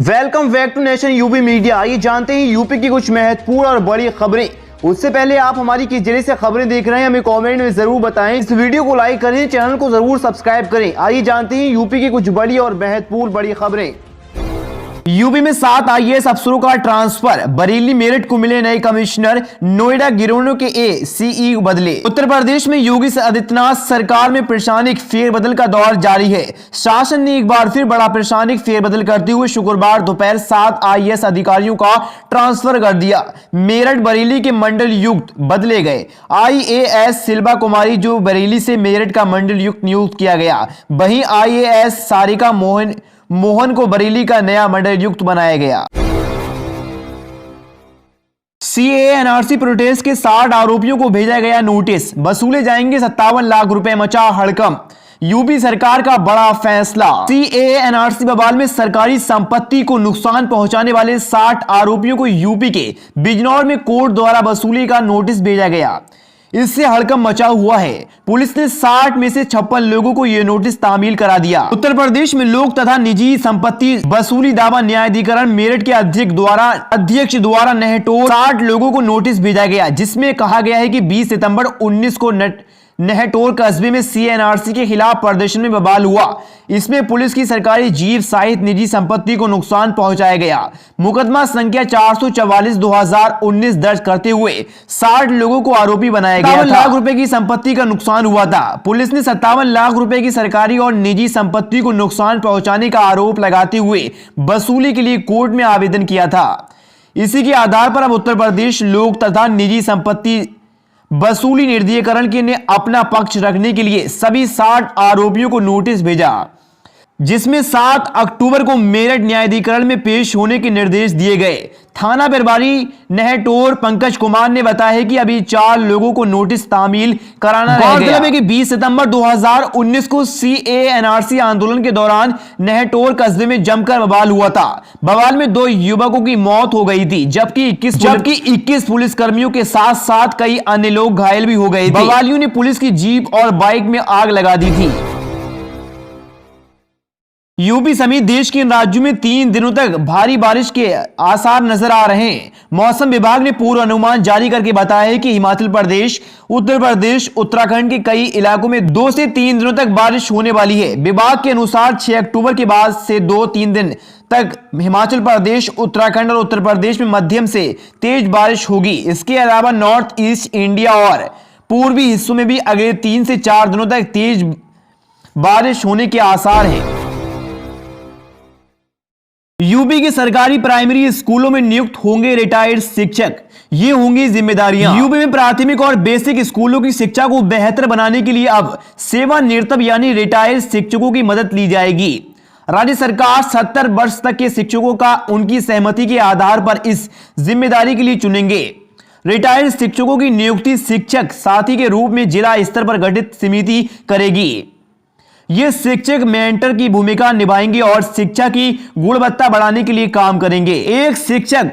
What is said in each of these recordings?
Welcome back to nation UP media. आइए जानते हैं यूपी की कुछ महत्वपूर्ण और बड़ी खबरें। उससे पहले आप हमारी किस जरिए से खबरें देख रहे हैं हमें कमेंट में जरूर बताएं। इस वीडियो को लाइक करें, चैनल को जरूर सब्सक्राइब करें। आइए जानते हैं यूपी की कुछ बड़ी और महत्वपूर्ण बड़ी खबरें। यूपी में 7 आईएएस अफसरों का ट्रांसफर। बरेली मेरठ को मिले नए कमिश्नर। नोएडा गिरोनों के सीई बदले। उत्तर प्रदेश में योगी आदित्यनाथ सरकार में प्रशासनिक फेरबदल का दौर जारी है। शासन ने एक बार फिर बड़ा प्रशासनिक फेरबदल करते हुए शुक्रवार दोपहर 7 आईएएस अधिकारियों का ट्रांसफर कर दिया। मेरठ बरेली के मंडल युक्त बदले गए। आईएएस शिल्पा कुमारी जो बरेली से मेरठ का मंडल युक्त नियुक्त किया गया। वहीं आईएएस सारिका मोहन को बरेली का नया मंडल युक्त बनाया गया। सीएए एनआरसी प्रोटेस्ट के 60 आरोपियों को भेजा गया नोटिस। वसूले जाएंगे 57 लाख रुपए, मचा हड़कंप। यूपी सरकार का बड़ा फैसला। सीएए एनआरसी बवाल में सरकारी संपत्ति को नुकसान पहुंचाने वाले 60 आरोपियों को यूपी के बिजनौर में कोर्ट द्वारा वसूली का नोटिस भेजा गया। इससे हड़कंप मचा हुआ है। पुलिस ने 60 में से 56 लोगों को यह नोटिस तामील करा दिया। उत्तर प्रदेश में लोक तथा निजी संपत्ति वसूली दावा न्यायाधिकरण मेरठ के अध्यक्ष द्वारा नहटोर 60 लोगों को नोटिस भेजा गया, जिसमें कहा गया है कि 20 सितंबर 19 को नहटोर कस्बे में सीएनआरसी के खिलाफ प्रदर्शन में बवाल हुआ। इसमें पुलिस की सरकारी जीप सहित निजी संपत्ति को नुकसान पहुंचाया गया। मुकदमा संख्या 444/2019 दर्ज करते हुए 60 लोगों को आरोपी बनाया गया। 57 लाख रुपए की संपत्ति का नुकसान हुआ था। पुलिस ने 57 लाख रुपए की सरकारी और निजी संपत्ति को नुकसान पहुंचाने का आरोप लगाते हुए वसूली के लिए कोर्ट में आवेदन किया था। इसी के आधार पर अब उत्तर प्रदेश लोक तथा निजी संपत्ति वसूली निदेशालय के ने अपना पक्ष रखने के लिए सभी 60 आरोपियों को नोटिस भेजा, जिसमें 7 अक्टूबर को मेरठ न्यायाधिकरण में पेश होने के निर्देश दिए गए। थाना प्रभारी नहटोर पंकज कुमार ने बताया कि अभी 4 लोगों को नोटिस तामील कराना रह गया। गौरतलब है कि 20 सितंबर 2019 को सीएए-एनआरसी आंदोलन के दौरान नहटोर कस्बे में जमकर बवाल हुआ था। बवाल में 2 युवकों की मौत हो गई थी, जबकि 21 पुलिसकर्मियों के साथ साथ कई अन्य लोग घायल भी हो गए थे। बवालियों ने पुलिस की जीप और बाइक में आग लगा दी थी। यूपी समेत देश के राज्यों में 3 दिनों तक भारी बारिश के आसार नजर आ रहे हैं। मौसम विभाग ने पूर्व अनुमान जारी करके बताया है कि हिमाचल प्रदेश, उत्तर प्रदेश, उत्तराखंड के कई इलाकों में 2 से 3 दिनों तक बारिश होने वाली है। विभाग के अनुसार 6 अक्टूबर के बाद से 2-3 दिन तक हिमाचल प्रदेश, उत्तराखंड और उत्तर प्रदेश में मध्यम से तेज बारिश होगी। इसके अलावा नॉर्थ ईस्ट इंडिया और पूर्वी हिस्सों में भी अगले 3 से 4 दिनों तक तेज बारिश होने के आसार हैं। यूपी के सरकारी प्राइमरी स्कूलों में नियुक्त होंगे रिटायर्ड शिक्षक। ये होंगी जिम्मेदारियां। यूपी में प्राथमिक और बेसिक स्कूलों की शिक्षा को बेहतर बनाने के लिए अब सेवानिवृत्त यानी रिटायर्ड शिक्षकों की मदद ली जाएगी। राज्य सरकार 70 वर्ष तक के शिक्षकों का उनकी सहमति के आधार पर इस जिम्मेदारी के लिए चुनेंगे। रिटायर्ड शिक्षकों की नियुक्ति शिक्षक साथी के रूप में जिला स्तर पर गठित समिति करेगी। ये शिक्षक मेंटर की भूमिका निभाएंगे और शिक्षा की गुणवत्ता बढ़ाने के लिए काम करेंगे। एक शिक्षक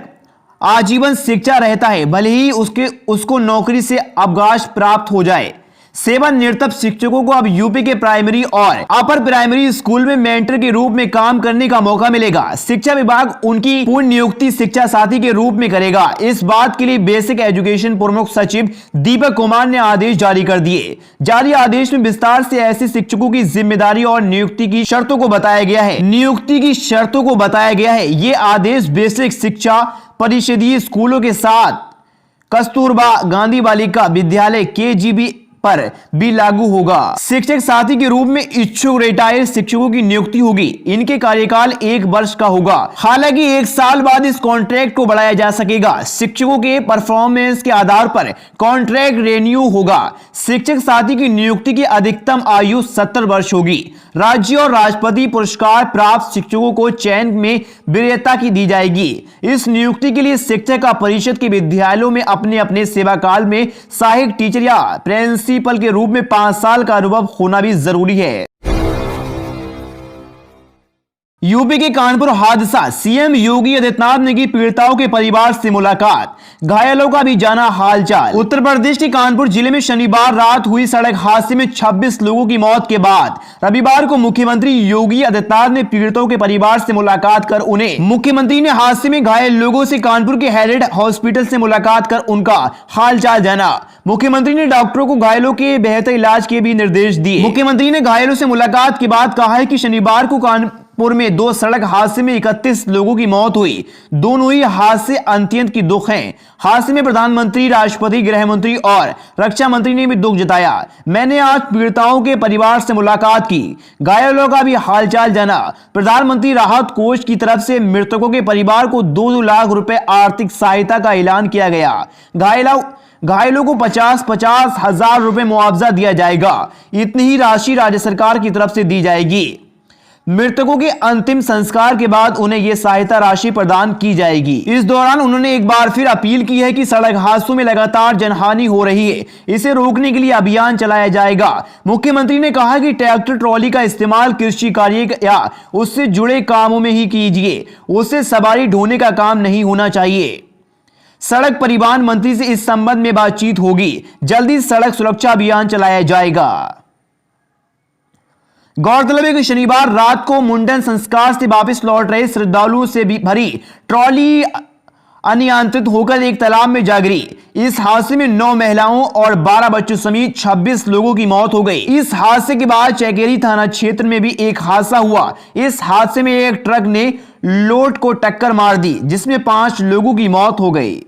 आजीवन शिक्षा रहता है, भले ही उसको नौकरी से अवकाश प्राप्त हो जाए। सेवानिवृत्त शिक्षकों को अब यूपी के प्राइमरी और अपर प्राइमरी स्कूल में मेंटर के रूप में काम करने का मौका मिलेगा। शिक्षा विभाग उनकी पूर्ण नियुक्ति शिक्षा साथी के रूप में करेगा। इस बात के लिए बेसिक एजुकेशन प्रमुख सचिव दीपक कुमार ने आदेश जारी कर दिए। जारी आदेश में विस्तार से ऐसे शिक्षकों की जिम्मेदारी और नियुक्ति की शर्तों को बताया गया है। ये आदेश बेसिक शिक्षा परिषदीय स्कूलों के साथ कस्तूरबा गांधी बालिका विद्यालय केजीबी पर भी लागू होगा। शिक्षक साथी के रूप में इच्छुक रिटायर्ड शिक्षकों की नियुक्ति होगी। इनके कार्यकाल 1 वर्ष का होगा। हालांकि 1 साल बाद इस कॉन्ट्रैक्ट को बढ़ाया जा सकेगा। शिक्षकों के परफॉर्मेंस के आधार पर कॉन्ट्रैक्ट रेन्यू होगा। शिक्षक साथी की नियुक्ति की अधिकतम आयु 70 वर्ष होगी। राज्य और राष्ट्रपति पुरस्कार प्राप्त शिक्षकों को चयन में वरीयता की दी जाएगी। इस नियुक्ति के लिए शिक्षक का परिषद के विद्यालयों में अपने सेवा काल में सहायक टीचर या प्रिंसिपल के रूप में 5 साल का अनुभव होना भी जरूरी है। यूपी के कानपुर हादसा, सीएम योगी आदित्यनाथ ने की पीड़िताओं के परिवार से मुलाकात, घायलों का भी जाना हालचाल। उत्तर प्रदेश के कानपुर जिले में शनिवार रात हुई सड़क हादसे में 26 लोगों की मौत के बाद रविवार को मुख्यमंत्री योगी आदित्यनाथ ने पीड़ितों के परिवार से मुलाकात कर मुख्यमंत्री ने हादसे में घायल लोगों से कानपुर के हेरिड हॉस्पिटल से मुलाकात कर उनका हालचाल जाना। मुख्यमंत्री ने डॉक्टरों को घायलों के बेहतर इलाज के भी निर्देश दिए। मुख्यमंत्री ने घायलों से मुलाकात के बाद कहा है कि शनिवार को कानपुर में 2 सड़क हादसे में 31 लोगों की मौत हुई। दोनों ही हादसे अत्यंत की दुख हैं। हादसे में प्रधानमंत्री, राष्ट्रपति, गृह मंत्री और रक्षा मंत्री ने भी दुख जताया। मैंने आज पीड़िताओं के परिवार से मुलाकात की, घायलों का भी हालचाल जाना। प्रधानमंत्री राहत कोष की तरफ से मृतकों के परिवार को 2 लाख रुपए आर्थिक सहायता का ऐलान किया गया। घायलों को 50-50 हजार रुपए मुआवजा दिया जाएगा। इतनी ही राशि राज्य सरकार की तरफ से दी जाएगी। मृतकों के अंतिम संस्कार के बाद उन्हें यह सहायता राशि प्रदान की जाएगी। इस दौरान उन्होंने एक बार फिर अपील की है कि सड़क हादसों में लगातार जनहानि हो रही है, इसे रोकने के लिए अभियान चलाया जाएगा। मुख्यमंत्री ने कहा कि ट्रैक्टर ट्रॉली का इस्तेमाल कृषि कार्य या उससे जुड़े कामों में ही कीजिए, उससे सवारी ढोने का काम नहीं होना चाहिए। सड़क परिवहन मंत्री से इस संबंध में बातचीत होगी। जल्दी सड़क सुरक्षा अभियान चलाया जाएगा। गौरतलब है कि शनिवार रात को मुंडन संस्कार से वापस लौट रहे श्रद्धालुओं से भरी ट्रॉली अनियंत्रित होकर एक तालाब में जा गिरी। इस हादसे में 9 महिलाओं और 12 बच्चों समेत 26 लोगों की मौत हो गई। इस हादसे के बाद चकेरी थाना क्षेत्र में भी एक हादसा हुआ। इस हादसे में एक ट्रक ने लोड को टक्कर मार दी, जिसमें 5 लोगों की मौत हो गई।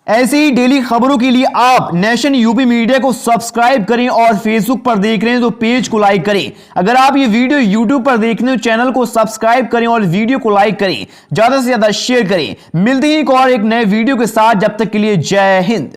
ऐसे ही डेली खबरों के लिए आप नेशन यूपी मीडिया को सब्सक्राइब करें और फेसबुक पर देख रहे हैं तो पेज को लाइक करें। अगर आप ये वीडियो यूट्यूब पर देख रहे हैं तो चैनल को सब्सक्राइब करें और वीडियो को लाइक करें, ज्यादा से ज्यादा शेयर करें। मिलते हैं एक और एक नए वीडियो के साथ, जब तक के लिए जय हिंद।